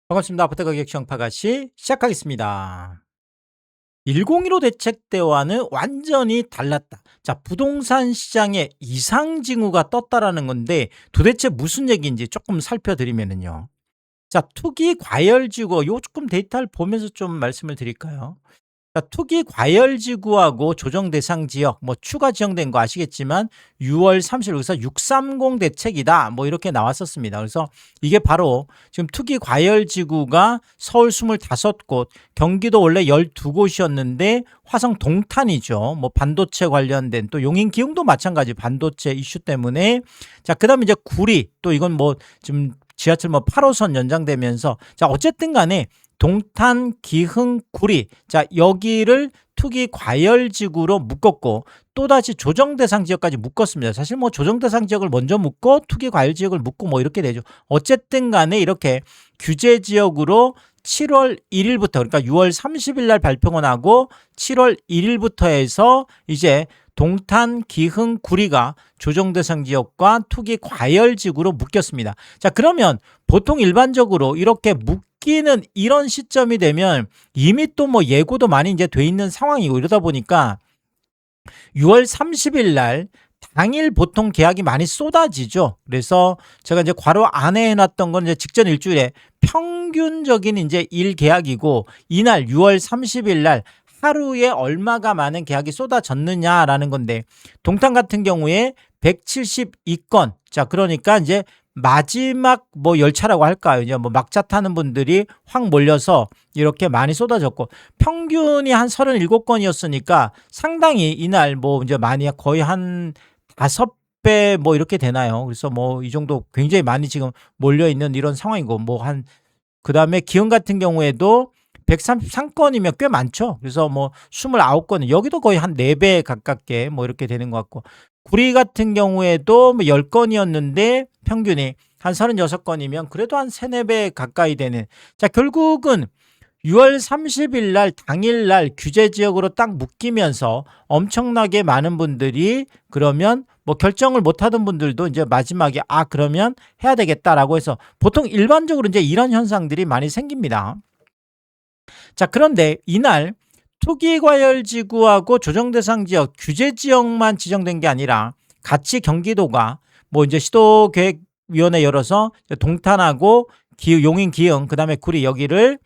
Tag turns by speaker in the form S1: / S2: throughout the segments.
S1: 반갑습니다. 아파트가격 시황파가씨 시작하겠습니다. 1015 대책 때와는 완전히 달랐다. 자, 부동산 시장에 이상징후가 떴다라는 건데 도대체 무슨 얘기인지 조금 살펴드리면은요. 자, 투기 과열지구 요 조금 데이터를 보면서 좀 말씀을 드릴까요? 자, 투기 과열지구하고 조정 대상 지역 뭐 추가 지정된 거 아시겠지만 6월 30일 여기서 630 대책이다 뭐 이렇게 나왔었습니다. 그래서 이게 바로 지금 투기 과열지구가 서울 25곳, 경기도 원래 12곳이었는데 화성 동탄이죠. 뭐 반도체 관련된 또 용인 기흥도 마찬가지 반도체 이슈 때문에. 자, 그다음에 이제 구리 또 이건 뭐 지금 지하철 뭐 8호선 연장되면서 자, 어쨌든 간에 동탄, 기흥, 구리. 자, 여기를 투기 과열 지구로 묶었고 또다시 조정 대상 지역까지 묶었습니다. 사실 뭐 조정 대상 지역을 먼저 묶고 투기 과열 지역을 묶고 뭐 이렇게 되죠. 어쨌든 간에 이렇게 규제 지역으로 7월 1일부터 그러니까 6월 30일 날 발표가 나고 7월 1일부터 해서 이제 동탄, 기흥, 구리가 조정 대상 지역과 투기 과열 지구로 묶였습니다. 자, 그러면 보통 일반적으로 이렇게 묶이는 이런 시점이 되면 이미 또 뭐 예고도 많이 이제 돼 있는 상황이고 이러다 보니까 6월 30일 날 당일 보통 계약이 많이 쏟아지죠. 그래서 제가 이제 괄호 안에 해놨던 건 이제 직전 일주일에 평균적인 이제 일 계약이고 이날 6월 30일 날 하루에 얼마가 많은 계약이 쏟아졌느냐라는 건데 동탄 같은 경우에 172건. 자, 그러니까 이제 마지막 뭐 열차라고 할까요? 이제 뭐 막차 타는 분들이 확 몰려서 이렇게 많이 쏟아졌고 평균이 한 37건이었으니까 상당히 이날 뭐 이제 많이 거의 한 5배 뭐 이렇게 되나요? 그래서 뭐 이 정도 굉장히 많이 지금 몰려 있는 이런 상황이고 뭐 한 그다음에 기흥 같은 경우에도 133건이면 꽤 많죠. 그래서 뭐 29건 여기도 거의 한 4배 가깝게 뭐 이렇게 되는 것 같고 구리 같은 경우에도 뭐 10건이었는데 평균이 한 36건이면 그래도 한 3, 4배 가까이 되는. 자, 결국은 6월 30일 날 당일 날 규제 지역으로 딱 묶이면서 엄청나게 많은 분들이 그러면 뭐 결정을 못 하던 분들도 이제 마지막에 그러면 해야 되겠다라고 해서 보통 일반적으로 이제 이런 현상들이 많이 생깁니다. 자, 그런데 이날 투기과열지구하고 조정대상지역 규제 지역만 지정된 게 아니라 같이 경기도가 뭐 이제 시도계획위원회 열어서 동탄하고 용인 기흥 그다음에 구리 여기를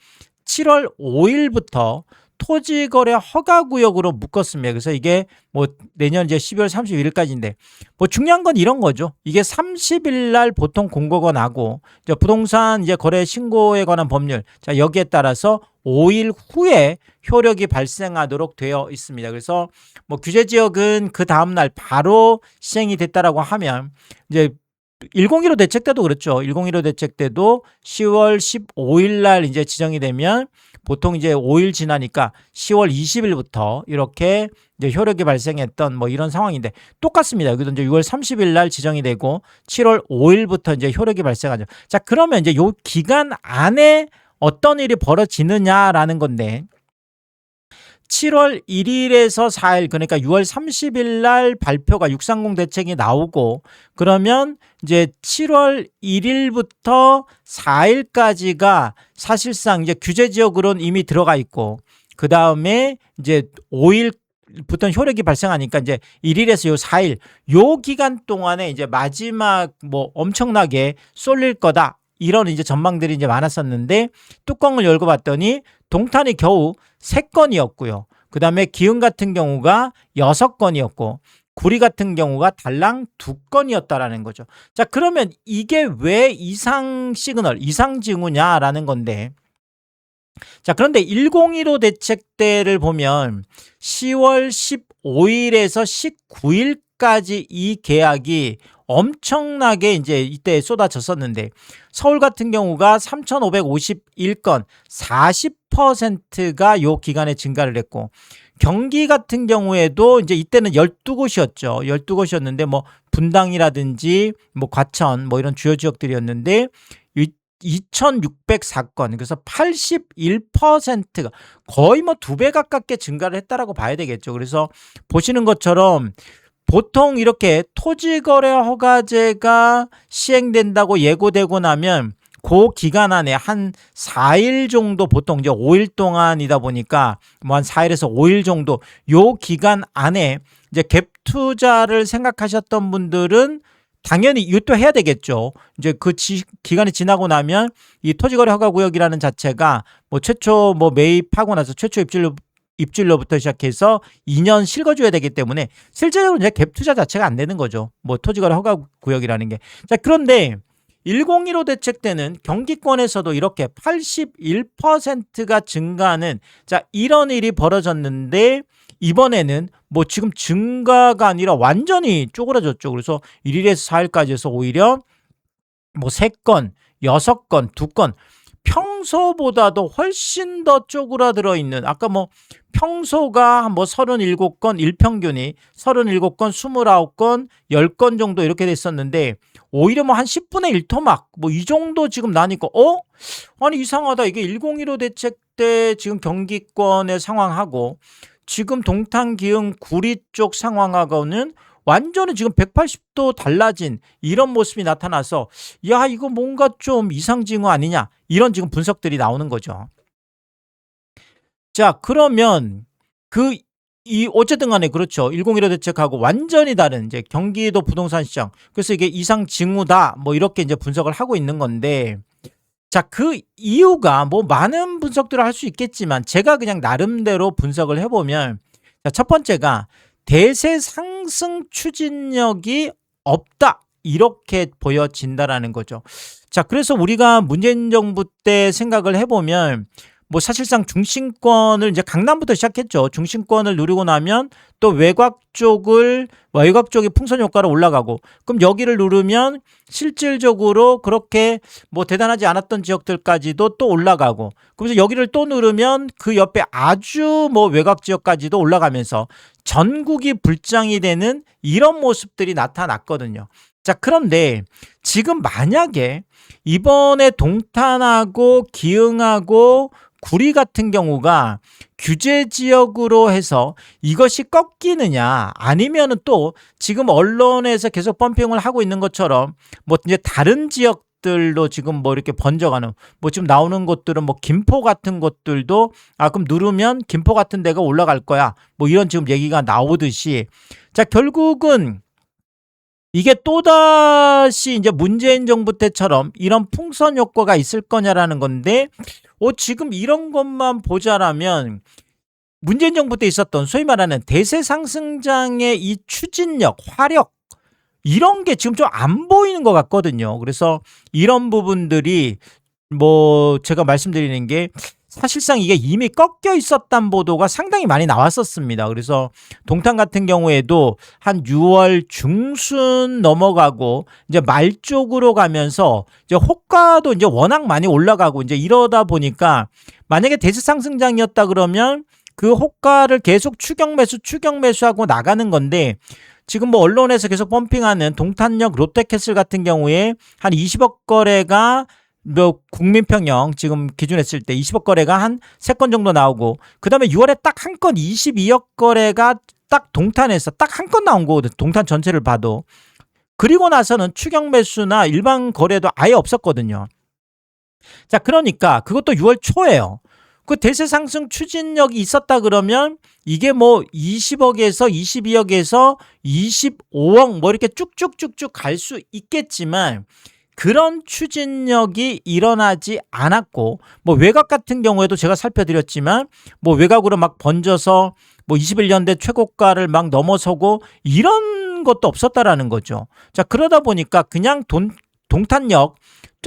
S1: 7월 5일부터 토지거래 허가구역으로 묶었습니다. 그래서 이게 뭐 내년 이제 12월 31일까지인데 뭐 중요한 건 이런 거죠. 이게 30일 날 보통 공고가 나고 이제 부동산 이제 거래 신고에 관한 법률 자 여기에 따라서 5일 후에 효력이 발생하도록 되어 있습니다. 그래서 뭐 규제 지역은 그 다음 날 바로 시행이 됐다라고 하면 이제 1015 대책 때도 그렇죠. 1015 대책 때도 10월 15일 날 이제 지정이 되면 보통 이제 5일 지나니까 10월 20일부터 이렇게 이제 효력이 발생했던 뭐 이런 상황인데 똑같습니다. 여기도 이제 6월 30일 날 지정이 되고 7월 5일부터 이제 효력이 발생하죠. 자, 그러면 이제 요 기간 안에 어떤 일이 벌어지느냐라는 건데 7월 1일에서 4일 그러니까 6월 30일 날 발표가 630 대책이 나오고 그러면 이제 7월 1일부터 4일까지가 사실상 이제 규제 지역으로는 이미 들어가 있고 그다음에 이제 5일부터 효력이 발생하니까 이제 1일에서 요 4일 요 기간 동안에 이제 마지막 뭐 엄청나게 쏠릴 거다. 이런 이제 전망들이 이제 많았었는데 뚜껑을 열고 봤더니 동탄이 겨우 3건이었고요. 그 다음에 기흥 같은 경우가 6건이었고 구리 같은 경우가 달랑 2건이었다라는 거죠. 자, 그러면 이게 왜 이상 시그널, 이상 징후냐라는 건데 자, 그런데 1015 대책 때를 보면 10월 15일에서 19일까지 이 계약이 엄청나게 이제 이때 쏟아졌었는데 서울 같은 경우가 3,551건 40%가 요 기간에 증가를 했고 경기 같은 경우에도 이제 이때는 12곳이었죠. 12곳이었는데 뭐 분당이라든지 뭐 과천 뭐 이런 주요 지역들이었는데 2,604건 그래서 81%가 거의 뭐 2배 가깝게 증가를 했다라고 봐야 되겠죠. 그래서 보시는 것처럼 보통 이렇게 토지거래 허가제가 시행된다고 예고되고 나면 그 기간 안에 한 4일 정도, 보통 이제 5일 동안이다 보니까 뭐 한 4일에서 5일 정도, 요 기간 안에 이제 갭 투자를 생각하셨던 분들은 당연히 이것도 해야 되겠죠. 이제 그 기간이 지나고 나면 이 토지거래 허가구역이라는 자체가 뭐 최초 뭐 매입하고 나서 최초 입주일로부터 시작해서 2년 실거줘야 되기 때문에 실제적으로 이제 갭 투자 자체가 안 되는 거죠. 뭐 토지거래 허가구역이라는 게. 자, 그런데 1015 대책 때는 경기권에서도 이렇게 81%가 증가하는, 자, 이런 일이 벌어졌는데, 이번에는 뭐 지금 증가가 아니라 완전히 쪼그라졌죠. 그래서 1일에서 4일까지 해서 오히려 뭐 3건, 6건, 2건, 평소보다도 훨씬 더 쪼그라들어 있는, 아까 뭐 평소가 뭐 37건, 일평균이 37건, 29건, 10건 정도 이렇게 됐었는데, 오히려 뭐 한 10분의 1 토막 뭐 이 정도 지금 나니까 아니 이상하다. 이게 1015 대책 때 지금 경기권의 상황하고 지금 동탄, 기흥, 구리 쪽 상황하고는 완전히 지금 180도 달라진 이런 모습이 나타나서, 야, 이거 뭔가 좀 이상징후 아니냐, 이런 지금 분석들이 나오는 거죠. 자, 그러면 어쨌든 간에 그렇죠. 1015 대책하고 완전히 다른 이제 경기도 부동산 시장. 그래서 이게 이상 징후다. 뭐 이렇게 이제 분석을 하고 있는 건데, 자, 그 이유가 뭐 많은 분석들을 할 수 있겠지만 제가 그냥 나름대로 분석을 해보면, 자, 첫 번째가 대세 상승 추진력이 없다, 이렇게 보여진다라는 거죠. 자, 그래서 우리가 문재인 정부 때 생각을 해보면 뭐 사실상 중심권을 이제 강남부터 시작했죠. 중심권을 누리고 나면 또 외곽 쪽이 풍선 효과로 올라가고, 그럼 여기를 누르면 실질적으로 그렇게 뭐 대단하지 않았던 지역들까지도 또 올라가고, 그래서 여기를 또 누르면 그 옆에 아주 뭐 외곽 지역까지도 올라가면서 전국이 불장이 되는 이런 모습들이 나타났거든요. 자, 그런데 지금 만약에 이번에 동탄하고 기흥하고 구리 같은 경우가 규제 지역으로 해서 이것이 꺾이느냐, 아니면은 또 지금 언론에서 계속 펌핑을 하고 있는 것처럼 뭐 이제 다른 지역들로 지금 뭐 이렇게 번져가는, 뭐 지금 나오는 곳들은 뭐 김포 같은 곳들도 그럼 누르면 김포 같은 데가 올라갈 거야, 뭐 이런 지금 얘기가 나오듯이, 자, 결국은 이게 또다시 이제 문재인 정부 때처럼 이런 풍선 효과가 있을 거냐라는 건데, 지금 이런 것만 보자라면 문재인 정부 때 있었던 소위 말하는 대세 상승장의 이 추진력, 화력, 이런 게 지금 좀 안 보이는 것 같거든요. 그래서 이런 부분들이 뭐 제가 말씀드리는 게, 사실상 이게 이미 꺾여 있었단 보도가 상당히 많이 나왔었습니다. 그래서 동탄 같은 경우에도 한 6월 중순 넘어가고 이제 말 쪽으로 가면서 이제 호가도 이제 워낙 많이 올라가고, 이제 이러다 보니까 만약에 대세 상승장이었다 그러면 그 호가를 계속 추격 매수하고 나가는 건데, 지금 뭐 언론에서 계속 펌핑하는 동탄역 롯데캐슬 같은 경우에 한 20억 거래가 뭐 국민평형 지금 기준했을 때 20억 거래가 한 3건 정도 나오고, 그 다음에 6월에 딱 한 건 22억 거래가 딱 동탄에서 딱 한 건 나온 거거든, 동탄 전체를 봐도. 그리고 나서는 추격 매수나 일반 거래도 아예 없었거든요. 자, 그러니까 그것도 6월 초예요. 그 대세 상승 추진력이 있었다 그러면 이게 뭐 20억에서 22억에서 25억 뭐 이렇게 쭉쭉쭉쭉 갈 수 있겠지만, 그런 추진력이 일어나지 않았고, 뭐 외곽 같은 경우에도 제가 살펴드렸지만 뭐 외곽으로 막 번져서 뭐 21년대 최고가를 막 넘어서고 이런 것도 없었다라는 거죠. 자, 그러다 보니까 그냥 동탄역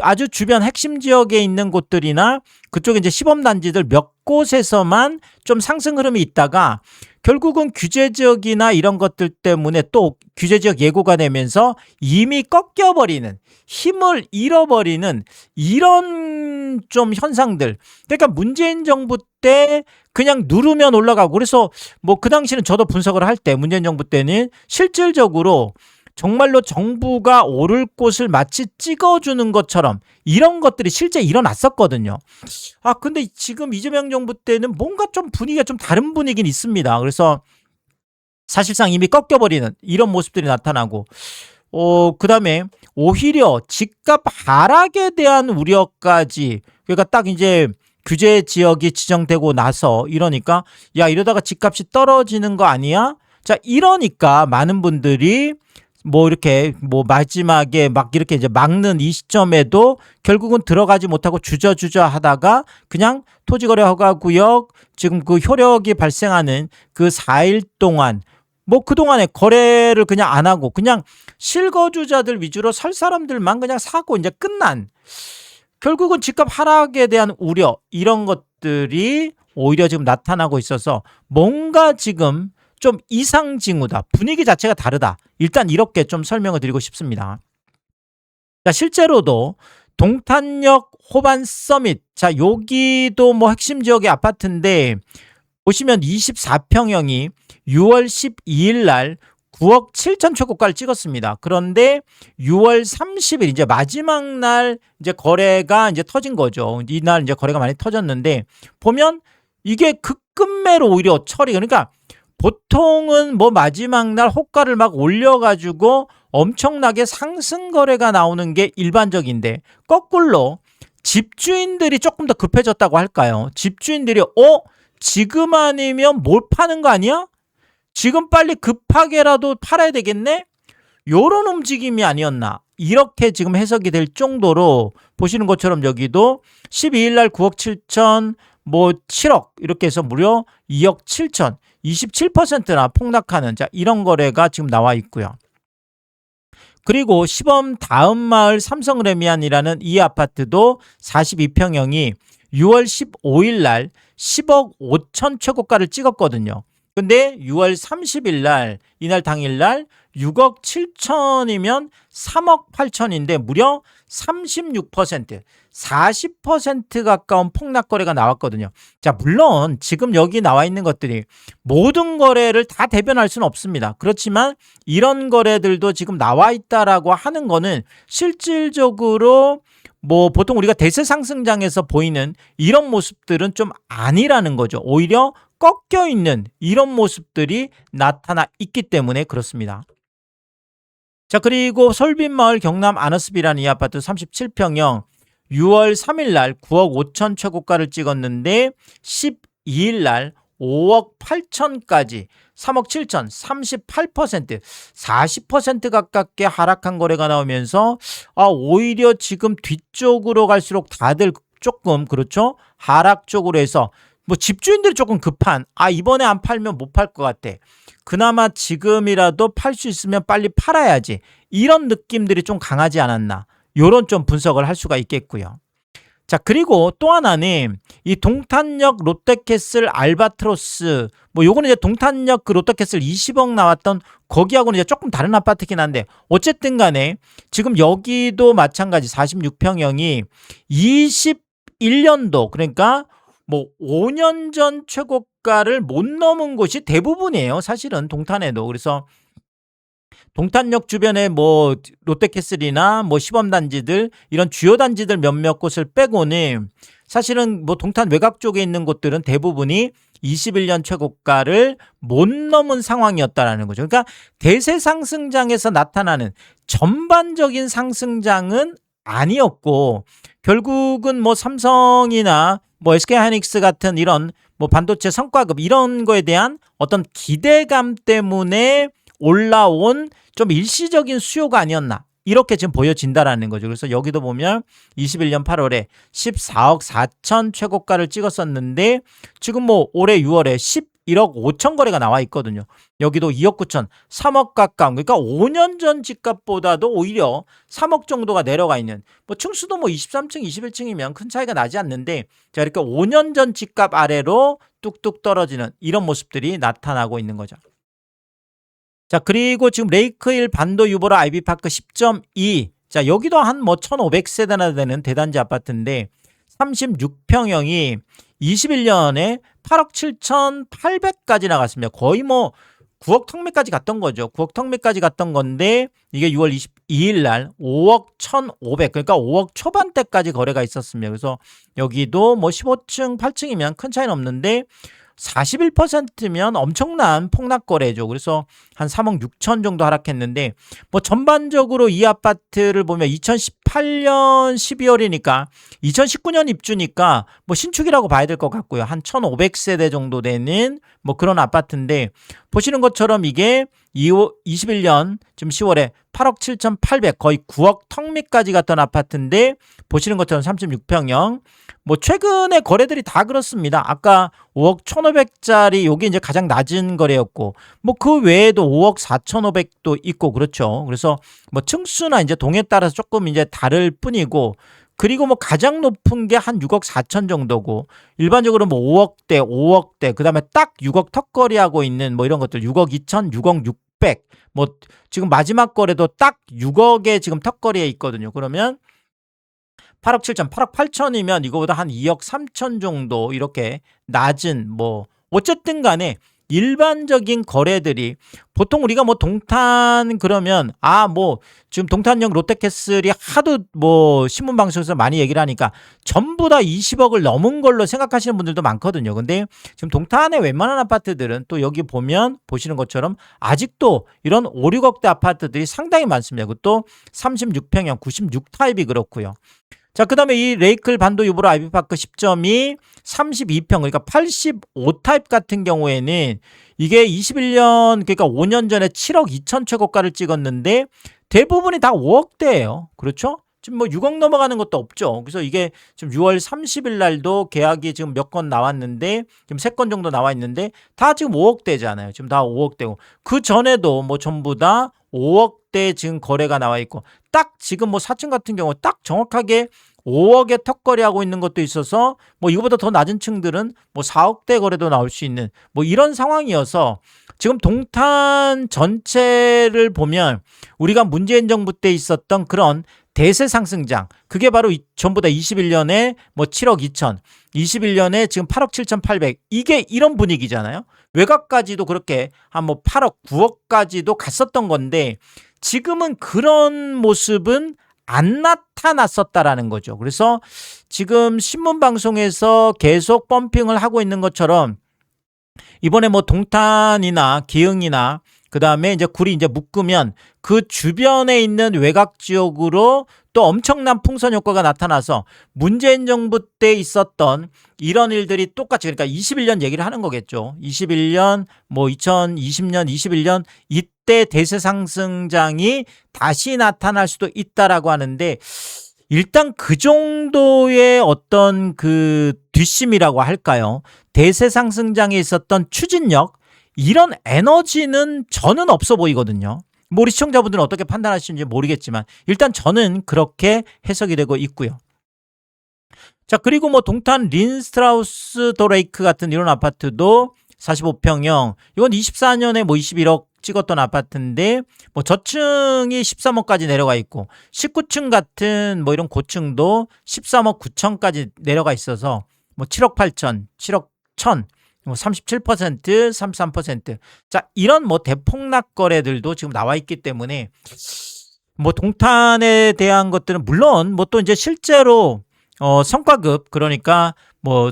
S1: 아주 주변 핵심 지역에 있는 곳들이나 그쪽에 이제 시범단지들 몇 곳에서만 좀 상승 흐름이 있다가 결국은 규제 지역이나 이런 것들 때문에 또 규제 지역 예고가 되면서 이미 꺾여버리는, 힘을 잃어버리는 이런 좀 현상들. 그러니까 문재인 정부 때 그냥 누르면 올라가고, 그래서 뭐 그 당시는 저도 분석을 할 때 문재인 정부 때는 실질적으로 정말로 정부가 오를 곳을 마치 찍어주는 것처럼 이런 것들이 실제 일어났었거든요. 근데 지금 이재명 정부 때는 뭔가 좀 분위기가 좀 다른 분위기는 있습니다. 그래서 사실상 이미 꺾여버리는 이런 모습들이 나타나고, 그다음에 오히려 집값 하락에 대한 우려까지, 그러니까 딱 이제 규제 지역이 지정되고 나서 이러니까 야, 이러다가 집값이 떨어지는 거 아니야? 자, 이러니까 많은 분들이 뭐 이렇게 뭐 마지막에 막 이렇게 이제 막는 이 시점에도 결국은 들어가지 못하고 주저주저 하다가 그냥 토지거래허가구역 지금 그 효력이 발생하는 그 4일 동안 뭐 그동안에 거래를 그냥 안 하고 그냥 실거주자들 위주로 살 사람들만 그냥 사고 이제 끝난, 결국은 집값 하락에 대한 우려, 이런 것들이 오히려 지금 나타나고 있어서 뭔가 지금 좀 이상 징후다, 분위기 자체가 다르다, 일단 이렇게 좀 설명을 드리고 싶습니다. 자, 실제로도 동탄역 호반 서밋, 자 여기도 뭐 핵심 지역의 아파트인데 보시면 24평형이 6월 12일 날 9억 7천 최고가를 찍었습니다. 그런데 6월 30일 이제 마지막 날 이제 거래가 이제 터진 거죠. 이날 이제 거래가 많이 터졌는데 보면 이게 급급매로 오히려 처리, 그러니까 보통은 뭐 마지막 날 호가를 막 올려가지고 엄청나게 상승 거래가 나오는 게 일반적인데 거꾸로 집주인들이 조금 더 급해졌다고 할까요? 집주인들이 지금 아니면 못 파는 거 아니야? 지금 빨리 급하게라도 팔아야 되겠네? 요런 움직임이 아니었나, 이렇게 지금 해석이 될 정도로 보시는 것처럼 여기도 12일 날 9억 7천 뭐 7억 이렇게 해서 무려 2억 7천 27%나 폭락하는, 자 이런 거래가 지금 나와 있고요. 그리고 시범 다음 마을 삼성레미안이라는 이 아파트도 42평형이 6월 15일 날 10억 5천 최고가를 찍었거든요. 근데 6월 30일 날, 이날 당일 날 6억 7천이면 3억 8천인데 무려 36%, 40% 가까운 폭락 거래가 나왔거든요. 자, 물론 지금 여기 나와 있는 것들이 모든 거래를 다 대변할 수는 없습니다. 그렇지만 이런 거래들도 지금 나와 있다라고 하는 거는 실질적으로 뭐 보통 우리가 대세 상승장에서 보이는 이런 모습들은 좀 아니라는 거죠. 오히려 꺾여 있는 이런 모습들이 나타나 있기 때문에 그렇습니다. 자, 그리고 솔빈마을 경남 아너스비라는 이 아파트 37평형 6월 3일 날 9억 5천 최고가를 찍었는데 12일 날 5억 8천까지 3억 7천 38%, 40% 가깝게 하락한 거래가 나오면서 오히려 지금 뒤쪽으로 갈수록 다들 조금 그렇죠? 하락 쪽으로 해서 뭐 집주인들이 조금 급한, 이번에 안 팔면 못 팔 것 같아, 그나마 지금이라도 팔 수 있으면 빨리 팔아야지, 이런 느낌들이 좀 강하지 않았나, 요런 좀 분석을 할 수가 있겠고요. 자, 그리고 또 하나는 이 동탄역 롯데캐슬 알바트로스, 뭐 요거는 이제 동탄역 그 롯데캐슬 20억 나왔던 거기하고는 이제 조금 다른 아파트긴 한데 어쨌든 간에 지금 여기도 마찬가지 46평형이 21년도, 그러니까 뭐 5년 전 최고가를 못 넘은 곳이 대부분이에요, 사실은 동탄에도. 그래서 동탄역 주변에 뭐 롯데캐슬이나 뭐 시범단지들, 이런 주요 단지들 몇몇 곳을 빼고는 사실은 뭐 동탄 외곽 쪽에 있는 곳들은 대부분이 21년 최고가를 못 넘은 상황이었다라는 거죠. 그러니까 대세 상승장에서 나타나는 전반적인 상승장은 아니었고, 결국은 뭐 삼성이나 뭐 SK하이닉스 같은 이런 뭐 반도체 성과급 이런 거에 대한 어떤 기대감 때문에 올라온 좀 일시적인 수요가 아니었나, 이렇게 지금 보여진다라는 거죠. 그래서 여기도 보면 21년 8월에 14억 4천 최고가를 찍었었는데 지금 뭐 올해 6월에 11억 5천 거래가 나와 있거든요. 여기도 2억 9천, 3억 가까운, 그러니까 5년 전 집값보다도 오히려 3억 정도가 내려가 있는, 뭐 층수도 뭐 23층, 21층이면 큰 차이가 나지 않는데, 자 이렇게 5년 전 집값 아래로 뚝뚝 떨어지는 이런 모습들이 나타나고 있는 거죠. 자, 그리고 지금 레이크힐 반도 유보라 아이비파크 10.2, 자 여기도 한 뭐 1500세대나 되는 대단지 아파트인데 36평형이 21년에 8억 7,800까지 나갔습니다. 거의 뭐 9억 턱매까지 갔던 거죠. 9억 턱매까지 갔던 건데 이게 6월 22일 날 5억 1,500, 그러니까 5억 초반대까지 거래가 있었습니다. 그래서 여기도 뭐 15층, 8층이면 큰 차이는 없는데 41%면 엄청난 폭락 거래죠. 그래서 한 3억 6천 정도 하락했는데 뭐 전반적으로 이 아파트를 보면 2018년 12월이니까 2019년 입주니까 뭐 신축이라고 봐야 될 것 같고요. 한 1,500세대 정도 되는 뭐 그런 아파트인데 보시는 것처럼 이게 21년 지금 10월에 8억 7,800 거의 9억 턱밑까지 갔던 아파트인데 보시는 것처럼 36평형 뭐 최근에 거래들이 다 그렇습니다. 아까 5억 1,500짜리 요게 이제 가장 낮은 거래였고 뭐 그 외에도 5억 4,500도 있고 그렇죠. 그래서 뭐 층수나 이제 동에 따라서 조금 이제 다를 뿐이고 그리고 뭐 가장 높은 게 한 6억 4천 정도고 일반적으로 뭐 5억대, 5억대 그다음에 딱 6억 턱걸이하고 있는 뭐 이런 것들 6억 2천, 6억 600 뭐 지금 마지막 거래도 딱 6억에 지금 턱걸이에 있거든요. 그러면 8억 7천, 8억 8천이면 이거보다 한 2억 3천 정도 이렇게 낮은 뭐 어쨌든 간에 일반적인 거래들이 보통 우리가 뭐 동탄 그러면 뭐 지금 동탄역 롯데캐슬이 하도 뭐 신문 방송에서 많이 얘기를 하니까 전부 다 20억을 넘은 걸로 생각하시는 분들도 많거든요. 근데 지금 동탄의 웬만한 아파트들은 또 여기 보면 보시는 것처럼 아직도 이런 5, 6억대 아파트들이 상당히 많습니다. 그것도 36평형 96 타입이 그렇고요. 자, 그 다음에 이 레이클 반도 유보로 아이비파크 10점이 32평, 그러니까 85 타입 같은 경우에는 이게 21년, 그러니까 5년 전에 7억 2천 최고가를 찍었는데 대부분이 다 5억대예요. 그렇죠? 지금 뭐 6억 넘어가는 것도 없죠. 그래서 이게 지금 6월 30일 날도 계약이 지금 몇 건 나왔는데 지금 3건 정도 나와 있는데 다 지금 5억대잖아요. 지금 다 5억대고 그 전에도 뭐 전부 다 5억대 지금 거래가 나와 있고 딱 지금 뭐 4층 같은 경우 딱 정확하게 5억에 턱거래하고 있는 것도 있어서 뭐 이거보다 더 낮은 층들은 뭐 4억대 거래도 나올 수 있는 뭐 이런 상황이어서 지금 동탄 전체를 보면 우리가 문재인 정부 때 있었던 그런 대세 상승장 그게 바로 전부 다 21년에 뭐 7억 2천 21년에 지금 8억 7,800 이게 이런 분위기잖아요. 외곽까지도 그렇게 한 뭐 8억 9억까지도 갔었던 건데 지금은 그런 모습은 안 나타났었다라는 거죠. 그래서 지금 신문 방송에서 계속 펌핑을 하고 있는 것처럼 이번에 뭐 동탄이나 기흥이나 그 다음에 이제 굴이 이제 묶으면 그 주변에 있는 외곽 지역으로 또 엄청난 풍선 효과가 나타나서 문재인 정부 때 있었던 이런 일들이 똑같이 그러니까 21년 얘기를 하는 거겠죠. 21년 뭐 2020년 21년 이때 대세 상승장이 다시 나타날 수도 있다라고 하는데 일단 그 정도의 어떤 그 뒷심이라고 할까요? 대세 상승장에 있었던 추진력 이런 에너지는 저는 없어 보이거든요. 뭐 우리 시청자분들은 어떻게 판단하시는지 모르겠지만 일단 저는 그렇게 해석이 되고 있고요. 자, 그리고 뭐 동탄 린스트라우스 도레이크 같은 이런 아파트도 45평형 이건 24년에 뭐 21억 찍었던 아파트인데 뭐 저층이 13억까지 내려가 있고 19층 같은 뭐 이런 고층도 13억 9천까지 내려가 있어서 뭐 7억 8천, 7억 1천 뭐 37%, 33%. 자, 이런 뭐 대폭락 거래들도 지금 나와 있기 때문에 뭐 동탄에 대한 것들은 물론 뭐 또 이제 실제로 성과급 그러니까 뭐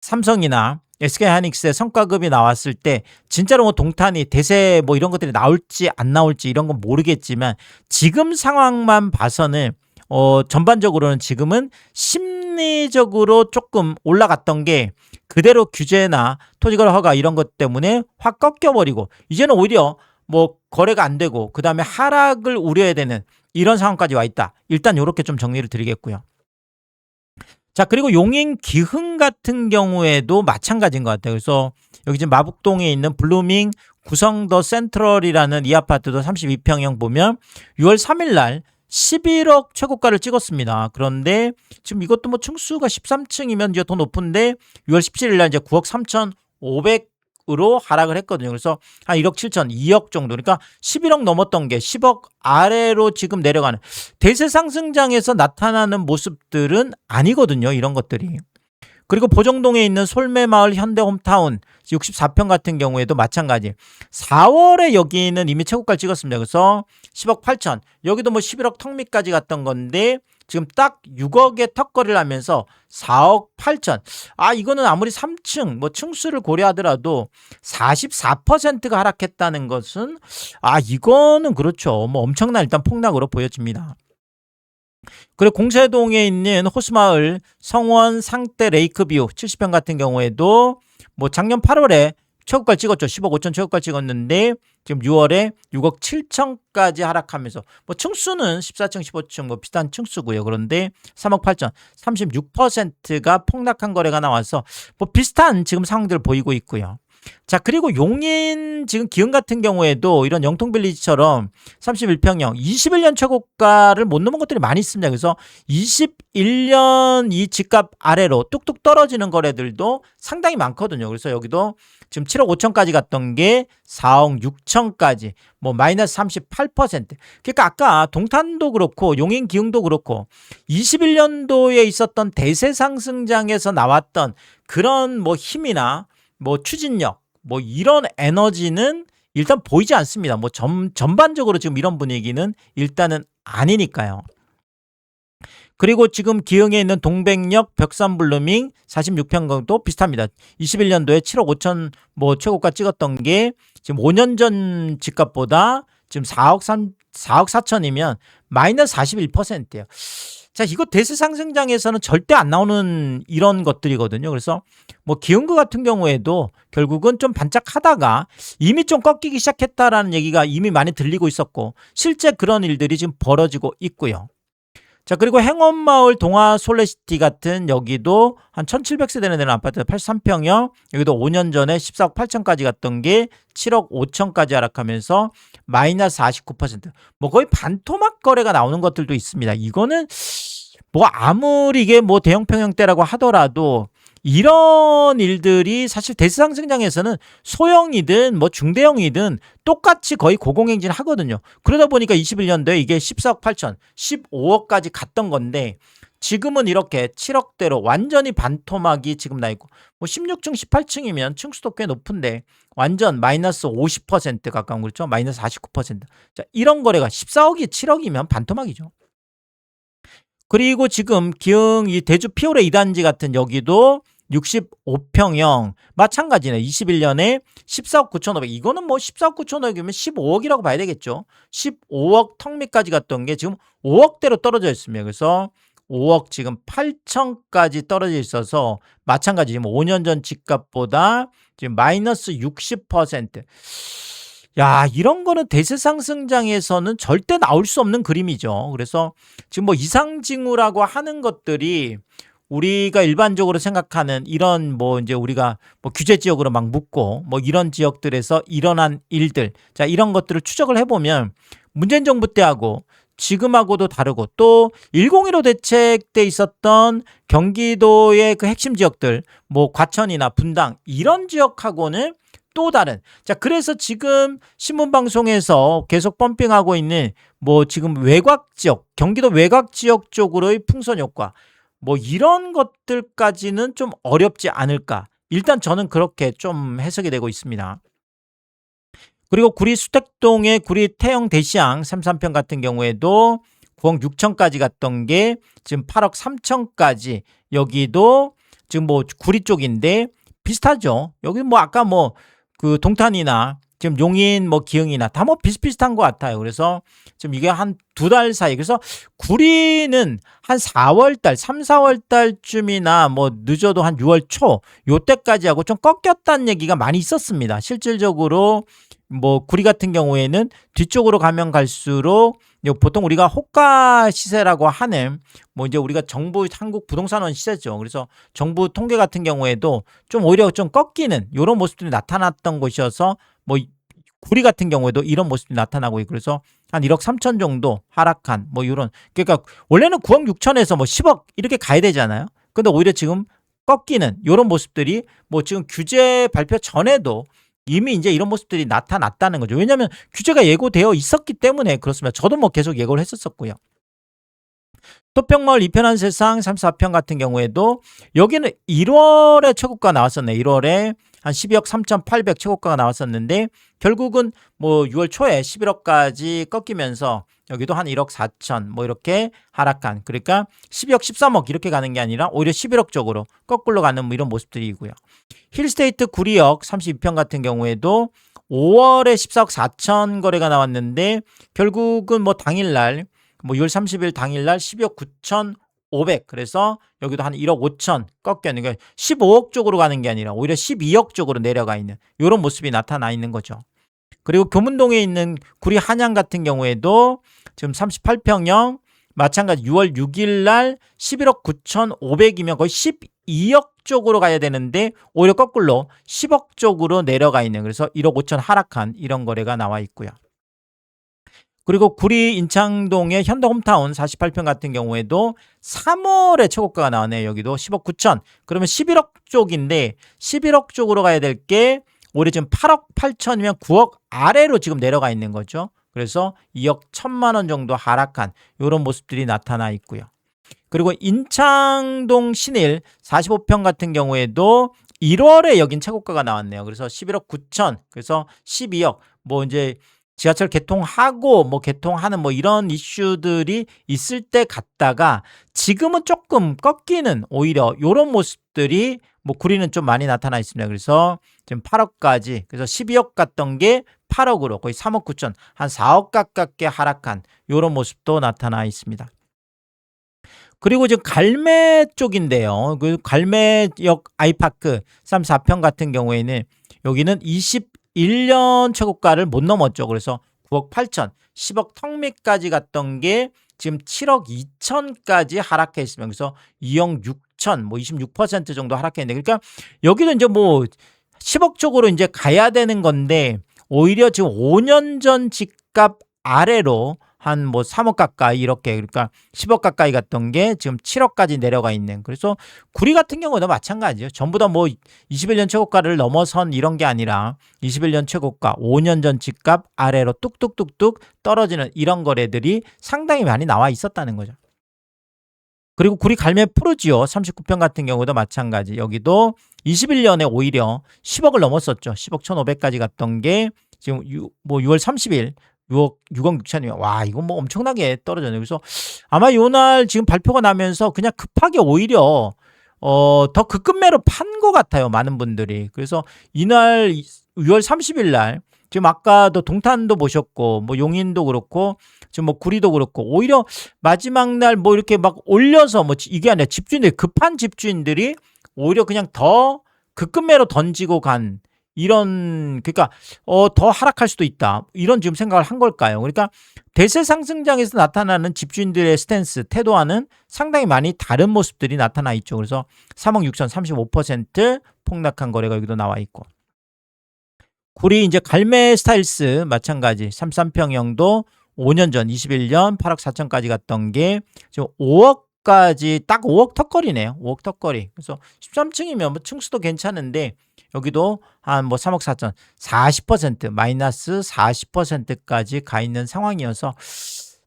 S1: 삼성이나 SK하이닉스의 성과급이 나왔을 때 진짜로 뭐 동탄이 대세 뭐 이런 것들이 나올지 안 나올지 이런 건 모르겠지만 지금 상황만 봐서는 전반적으로는 지금은 심리적으로 조금 올라갔던 게 그대로 규제나 토지거래 허가 이런 것 때문에 확 꺾여버리고 이제는 오히려 뭐 거래가 안 되고 그 다음에 하락을 우려해야 되는 이런 상황까지 와 있다. 일단 이렇게 좀 정리를 드리겠고요. 자, 그리고 용인 기흥 같은 경우에도 마찬가지인 것 같아요. 그래서 여기 지금 마북동에 있는 블루밍 구성더 센트럴이라는 이 아파트도 32평형 보면 6월 3일 날 11억 최고가를 찍었습니다. 그런데 지금 이것도 뭐 층수가 13층이면 이제 더 높은데 6월 17일 날 이제 9억 3,500으로 하락을 했거든요. 그래서 한 1억 7천, 2억 정도. 그러니까 11억 넘었던 게 10억 아래로 지금 내려가는 대세 상승장에서 나타나는 모습들은 아니거든요. 이런 것들이. 그리고 보정동에 있는 솔매마을 현대홈타운 64평 같은 경우에도 마찬가지. 4월에 여기는 이미 최고가를 찍었습니다. 그래서 10억 8천. 여기도 뭐 11억 턱밑까지 갔던 건데 지금 딱 6억의 턱걸이를 하면서 4억 8천. 이거는 아무리 3층 뭐 층수를 고려하더라도 44%가 하락했다는 것은 이거는 그렇죠. 뭐 엄청난 일단 폭락으로 보여집니다. 그리고 공세동에 있는 호수마을 성원 상대 레이크뷰 70평 같은 경우에도 뭐 작년 8월에 최고가를 찍었죠. 10억 5천 최고가를 찍었는데 지금 6월에 6억 7천까지 하락하면서 뭐 층수는 14층 15층 뭐 비슷한 층수고요. 그런데 3억 8천 36%가 폭락한 거래가 나와서 뭐 비슷한 지금 상황들을 보이고 있고요. 자, 그리고 용인 지금 기흥 같은 경우에도 이런 영통빌리지처럼 31평형 21년 최고가를 못 넘은 것들이 많이 있습니다. 그래서 21년 이 집값 아래로 뚝뚝 떨어지는 거래들도 상당히 많거든요. 그래서 여기도 지금 7억 5천까지 갔던 게 4억 6천까지 뭐 마이너스 38%. 그러니까 아까 동탄도 그렇고 용인 기흥도 그렇고 21년도에 있었던 대세 상승장에서 나왔던 그런 뭐 힘이나 뭐 추진력 뭐 이런 에너지는 일단 보이지 않습니다. 뭐 전반적으로 지금 이런 분위기는 일단은 아니니까요. 그리고 지금 기흥에 있는 동백역 벽산블루밍 46평도 비슷합니다. 21년도에 7억 5천 뭐 최고가 찍었던 게 지금 5년 전 집값보다 지금 4억 4천이면 마이너스 41%예요. 자, 이거 대세 상승장에서는 절대 안 나오는 이런 것들이거든요. 그래서 뭐 기흥구 같은 경우에도 결국은 좀 반짝하다가 이미 좀 꺾이기 시작했다라는 얘기가 이미 많이 들리고 있었고 실제 그런 일들이 지금 벌어지고 있고요. 자, 그리고 행원마을 동화 솔레시티 같은 여기도 한 1700세대 되는 아파트 83평형 여기도 5년 전에 14억 8천까지 갔던 게 7억 5천까지 하락하면서 마이너스 49%. 뭐 거의 반토막 거래가 나오는 것들도 있습니다. 이거는 뭐 아무리 이게 뭐 대형 평형대라고 하더라도 이런 일들이 사실 대시상승장에서는 소형이든 뭐 중대형이든 똑같이 거의 고공행진 하거든요. 그러다 보니까 21년도에 이게 14억 8천, 15억까지 갔던 건데 지금은 이렇게 7억대로 완전히 반토막이 지금 나 있고 뭐 16층, 18층이면 층수도 꽤 높은데 완전 마이너스 50% 가까운 그렇죠. 마이너스 49%. 자, 이런 거래가 14억이 7억이면 반토막이죠. 그리고 지금 기흥 이 대주 피오레 2단지 같은 여기도 65평형 마찬가지네. 21년에 14억 9,500. 이거는 뭐 14억 9,500이면 15억이라고 봐야 되겠죠. 15억 턱 밑까지 갔던 게 지금 5억대로 떨어져 있습니다. 그래서 5억 지금 8천까지 떨어져 있어서 마찬가지 지금 5년 전 집값보다 지금 마이너스 60%. 야, 이런 거는 대세 상승장에서는 절대 나올 수 없는 그림이죠. 그래서 지금 뭐 이상징후라고 하는 것들이 우리가 일반적으로 생각하는 이런 뭐 이제 우리가 뭐 규제 지역으로 막 묶고 뭐 이런 지역들에서 일어난 일들. 자, 이런 것들을 추적을 해보면 문재인 정부 때하고 지금하고도 다르고 또 101호 대책 때 있었던 경기도의 그 핵심 지역들 뭐 과천이나 분당 이런 지역하고는 또 다른. 자, 그래서 지금 신문방송에서 계속 펌핑하고 있는 뭐 지금 외곽 지역, 경기도 외곽 지역 쪽으로의 풍선 효과 뭐 이런 것들까지는 좀 어렵지 않을까. 일단 저는 그렇게 좀 해석이 되고 있습니다. 그리고 구리 수택동의 구리 태영 대시양 33평 같은 경우에도 9억 6천까지 갔던 게 지금 8억 3천까지 여기도 지금 뭐 구리 쪽인데 비슷하죠. 여기 뭐 아까 뭐 그 동탄이나 지금 용인 뭐 기흥이나 다 뭐 비슷비슷한 것 같아요. 그래서 지금 이게 한 두 달 사이. 그래서 구리는 한 4월 달, 3, 4월 달쯤이나 뭐 늦어도 한 6월 초 요때까지 하고 좀 꺾였다는 얘기가 많이 있었습니다. 실질적으로 뭐 구리 같은 경우에는 뒤쪽으로 가면 갈수록 보통 우리가 호가 시세라고 하는 뭐 이제 우리가 정부 한국 부동산원 시세죠. 그래서 정부 통계 같은 경우에도 좀 오히려 좀 꺾이는 이런 모습들이 나타났던 곳이어서 뭐 구리 같은 경우에도 이런 모습이 나타나고 있고 그래서 한 1억 3천 정도 하락한 뭐 이런. 그러니까 원래는 9억 6천에서 뭐 10억 이렇게 가야 되잖아요. 근데 오히려 지금 꺾이는 이런 모습들이 뭐 지금 규제 발표 전에도 이미 이제 이런 모습들이 나타났다는 거죠. 왜냐하면 규제가 예고되어 있었기 때문에 그렇습니다. 저도 뭐 계속 예고를 했었고요. 토평마을 이편한 세상 34평 같은 경우에도 여기는 1월에 최고가 나왔었네. 1월에 한 12억 3,800 최고가가 나왔었는데 결국은 뭐 6월 초에 11억까지 꺾이면서 여기도 한 1억 4천 뭐 이렇게 하락한, 그러니까 12억 13억 이렇게 가는 게 아니라 오히려 11억 쪽으로 거꾸로 가는 뭐 이런 모습들이고요. 힐스테이트 구리역 32평 같은 경우에도 5월에 14억 4천 거래가 나왔는데 결국은 뭐 당일날 뭐 6월 30일 당일날 12억 9,500, 그래서 여기도 한 1억 5천 꺾였는, 그러니까 15억 쪽으로 가는 게 아니라 오히려 12억 쪽으로 내려가 있는 이런 모습이 나타나 있는 거죠. 그리고 교문동에 있는 구리 한양 같은 경우에도 지금 38평형 마찬가지 6월 6일 날 11억 9,500이면 거의 12억 쪽으로 가야 되는데 오히려 거꾸로 10억 쪽으로 내려가 있는, 그래서 1억 5천 하락한 이런 거래가 나와 있고요. 그리고 구리 인창동의 현대홈타운 48평 같은 경우에도 3월에 최고가가 나왔네요. 여기도 10억 9천. 그러면 11억 쪽인데 11억 쪽으로 가야 될 게 올해 지금 8억 8천이면 9억 아래로 지금 내려가 있는 거죠. 그래서 2억 1천만 원 정도 하락한 이런 모습들이 나타나 있고요. 그리고 인창동 신일 45평 같은 경우에도 1월에 여긴 최고가가 나왔네요. 그래서 11억 9천, 그래서 12억, 뭐 이제 지하철 개통하고 뭐 개통하는 뭐 이런 이슈들이 있을 때 갔다가 지금은 조금 꺾이는 오히려 이런 모습들이 뭐 구리는 좀 많이 나타나 있습니다. 그래서 지금 8억까지, 그래서 12억 갔던 게 8억으로 거의 3억 9천, 한 4억 가깝게 하락한 이런 모습도 나타나 있습니다. 그리고 지금 갈매 쪽인데요. 그 갈매역 아이파크 34평 같은 경우에는 여기는 21년 최고가를 못 넘었죠. 그래서 9억 8천, 10억 턱밑까지 갔던 게 지금 7억 2천까지 하락해 있습니다. 그래서 2억 6천, 뭐 26% 정도 하락했는데, 그러니까 여기도 이제 뭐 10억 쪽으로 이제 가야 되는 건데 오히려 지금 5년 전 집값 아래로 한 뭐 3억 가까이 이렇게, 그러니까 10억 가까이 갔던 게 지금 7억까지 내려가 있는, 그래서 구리 같은 경우도 마찬가지예요. 전부 다 뭐 21년 최고가를 넘어선 이런 게 아니라 21년 최고가 5년 전 집값 아래로 뚝뚝뚝뚝 떨어지는 이런 거래들이 상당히 많이 나와 있었다는 거죠. 그리고 구리 갈매 프루지오 39평 같은 경우도 마찬가지, 여기도 21년에 오히려 10억을 넘었었죠. 10억 1,500까지 갔던 게 지금 뭐 6월 30일 6억 6천이면 와, 이건 뭐 엄청나게 떨어졌네요. 그래서 아마 요날 지금 발표가 나면서 그냥 급하게 오히려 더 급매로 판 것 같아요. 많은 분들이. 그래서 이날 6월 30일 날 지금 아까도 동탄도 보셨고 뭐 용인도 그렇고 지금 뭐 구리도 그렇고 오히려 마지막 날 뭐 이렇게 막 올려서 뭐 이게 아니라 집주인들, 급한 집주인들이 오히려 그냥 더 급매로 던지고 간 이런, 그러니까 더 하락할 수도 있다 이런 지금 생각을 한 걸까요? 그러니까 대세 상승장에서 나타나는 집주인들의 스탠스, 태도와는 상당히 많이 다른 모습들이 나타나 있죠. 그래서 3억 6천 35% 폭락한 거래가 여기도 나와 있고, 구리 이제 갈매 스타일스 마찬가지 33평형도 5년 전 21년 8억 4천까지 갔던 게 지금 5억까지 딱 5억 턱걸이네요. 5억 턱걸이. 그래서 13층이면 뭐 층수도 괜찮은데 여기도 한 뭐 3억 4천, 40% 마이너스 40%까지 가 있는 상황이어서,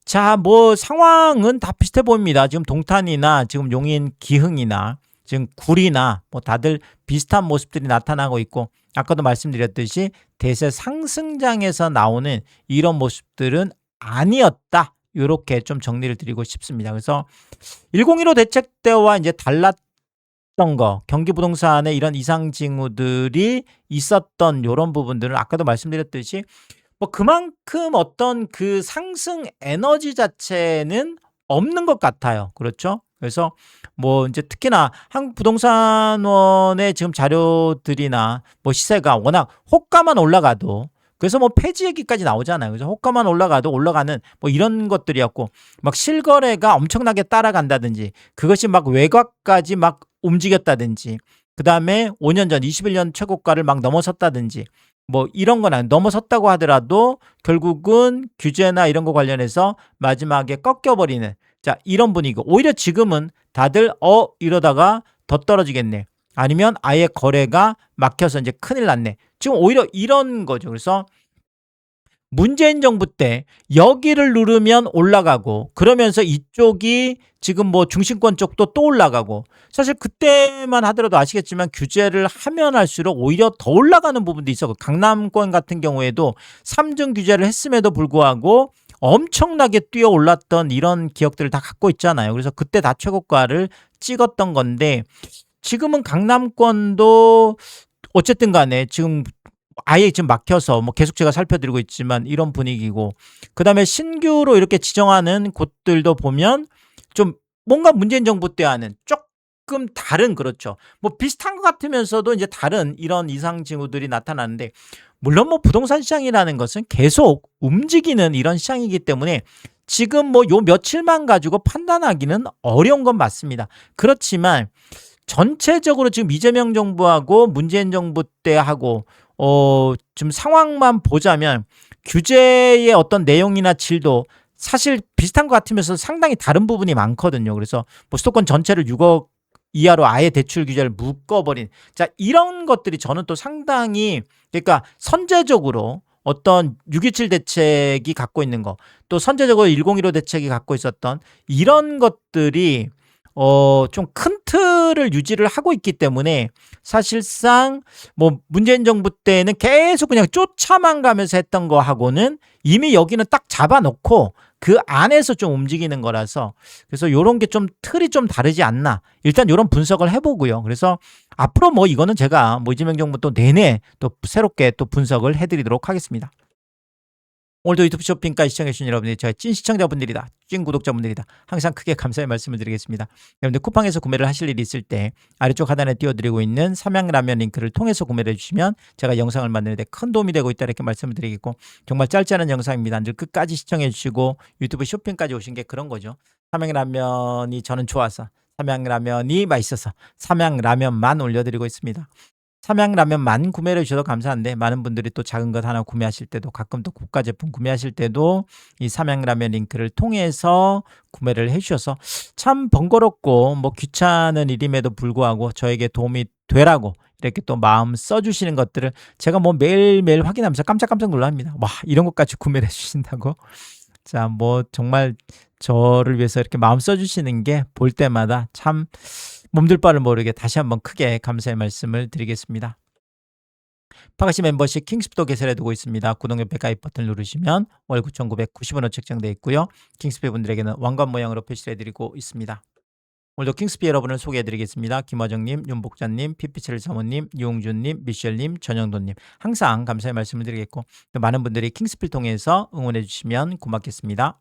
S1: 자, 뭐 상황은 다 비슷해 보입니다. 지금 동탄이나 지금 용인 기흥이나 지금 구리나 뭐 다들 비슷한 모습들이 나타나고 있고, 아까도 말씀드렸듯이 대세 상승장에서 나오는 이런 모습들은 아니었다. 이렇게 좀 정리를 드리고 싶습니다. 그래서 1015 대책 때와 이제 달랐던 거, 경기 부동산의 이런 이상 징후들이 있었던 이런 부분들은 아까도 말씀드렸듯이 뭐 그만큼 어떤 그 상승 에너지 자체는 없는 것 같아요. 그렇죠? 그래서 뭐 이제 특히나 한국부동산원의 지금 자료들이나 뭐 시세가 워낙 호가만 올라가도, 그래서 뭐 폐지 얘기까지 나오잖아요. 그래서 호가만 올라가도 올라가는 뭐 이런 것들이었고, 막 실거래가 엄청나게 따라간다든지 그것이 막 외곽까지 막 움직였다든지, 그 다음에 5년 전 21년 최고가를 막 넘어섰다든지 뭐 이런 건 넘어섰다고 하더라도 결국은 규제나 이런 거 관련해서 마지막에 꺾여버리는, 자, 이런 분위기고, 오히려 지금은 다들 이러다가 더 떨어지겠네, 아니면 아예 거래가 막혀서 이제 큰일 났네, 지금 오히려 이런 거죠. 그래서 문재인 정부 때 여기를 누르면 올라가고 그러면서 이쪽이 지금 뭐 중심권 쪽도 또 올라가고 사실 그때만 하더라도 아시겠지만 규제를 하면 할수록 오히려 더 올라가는 부분도 있었고 강남권 같은 경우에도 3중 규제를 했음에도 불구하고 엄청나게 뛰어 올랐던 이런 기억들을 다 갖고 있잖아요. 그래서 그때 다 최고가를 찍었던 건데 지금은 강남권도 어쨌든 간에 지금 아예 지금 막혀서 뭐 계속 제가 살펴드리고 있지만 이런 분위기고 그다음에 신규로 이렇게 지정하는 곳들도 보면 좀 뭔가 문재인 정부 때와는 조금 다른 그렇죠. 뭐 비슷한 것 같으면서도 이제 다른 이런 이상 징후들이 나타나는데 물론 뭐 부동산 시장이라는 것은 계속 움직이는 이런 시장이기 때문에 지금 뭐 요 며칠만 가지고 판단하기는 어려운 건 맞습니다. 그렇지만 전체적으로 지금 이재명 정부하고 문재인 정부 때 하고 좀 상황만 보자면 규제의 어떤 내용이나 질도 사실 비슷한 것 같으면서 상당히 다른 부분이 많거든요. 그래서 뭐 수도권 전체를 6억 이하로 아예 대출 규제를 묶어버린 자 이런 것들이 저는 또 상당히 그러니까 선제적으로 어떤 6.27 대책이 갖고 있는 거 또 선제적으로 1015 대책이 갖고 있었던 이런 것들이 좀 큰 틀을 유지를 하고 있기 때문에 사실상 뭐 문재인 정부 때는 계속 그냥 쫓아만 가면서 했던 거하고는 이미 여기는 딱 잡아놓고 그 안에서 좀 움직이는 거라서 그래서 요런 게 좀 틀이 좀 다르지 않나 일단 요런 분석을 해보고요. 그래서 앞으로 뭐 이거는 제가 뭐 이재명 정부 또 내내 또 새롭게 또 분석을 해드리도록 하겠습니다. 오늘도 유튜브 쇼핑까지 시청해주신 여러분들이 저의 찐 시청자분들이다. 찐 구독자분들이다. 항상 크게 감사의 말씀을 드리겠습니다. 여러분들 쿠팡에서 구매를 하실 일이 있을 때 아래쪽 하단에 띄워드리고 있는 삼양라면 링크를 통해서 구매를 해주시면 제가 영상을 만드는데 큰 도움이 되고 있다 이렇게 말씀을 드리겠고 정말 짧지 않은 영상입니다. 늘 끝까지 시청해주시고 유튜브 쇼핑까지 오신 게 그런 거죠. 삼양라면이 저는 좋아서 삼양라면이 맛있어서 삼양라면만 올려드리고 있습니다. 삼양라면만 구매를 해주셔도 감사한데 많은 분들이 또 작은 것 하나 구매하실 때도 가끔 또 고가 제품 구매하실 때도 이 삼양라면 링크를 통해서 구매를 해주셔서 참 번거롭고 뭐 귀찮은 일임에도 불구하고 저에게 도움이 되라고 이렇게 또 마음 써주시는 것들을 제가 뭐 매일매일 확인하면서 깜짝깜짝 놀랍니다. 와 이런 것까지 구매를 해주신다고? 자 뭐 정말 저를 위해서 이렇게 마음 써주시는 게 볼 때마다 참 몸둘 바를 모르게 다시 한번 크게 감사의 말씀을 드리겠습니다. 파가시 멤버십 킹스피도 개설해 두고 있습니다. 구독 옆에 가입 버튼 누르시면 월 9,990원으로 책정되어 있고요. 킹스피 분들에게는 왕관 모양으로 표시를 해드리고 있습니다. 오늘도 킹스피 여러분을 소개해드리겠습니다. 김화정님, 윤복자님, 피피칠 사모님, 유홍준님, 미셸님, 전영돈님 항상 감사의 말씀을 드리겠고 또 많은 분들이 킹스피를 통해서 응원해 주시면 고맙겠습니다.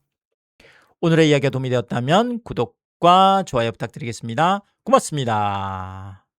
S1: 오늘의 이야기가 도움이 되었다면 구독과 좋아요 부탁드리겠습니다. 고맙습니다.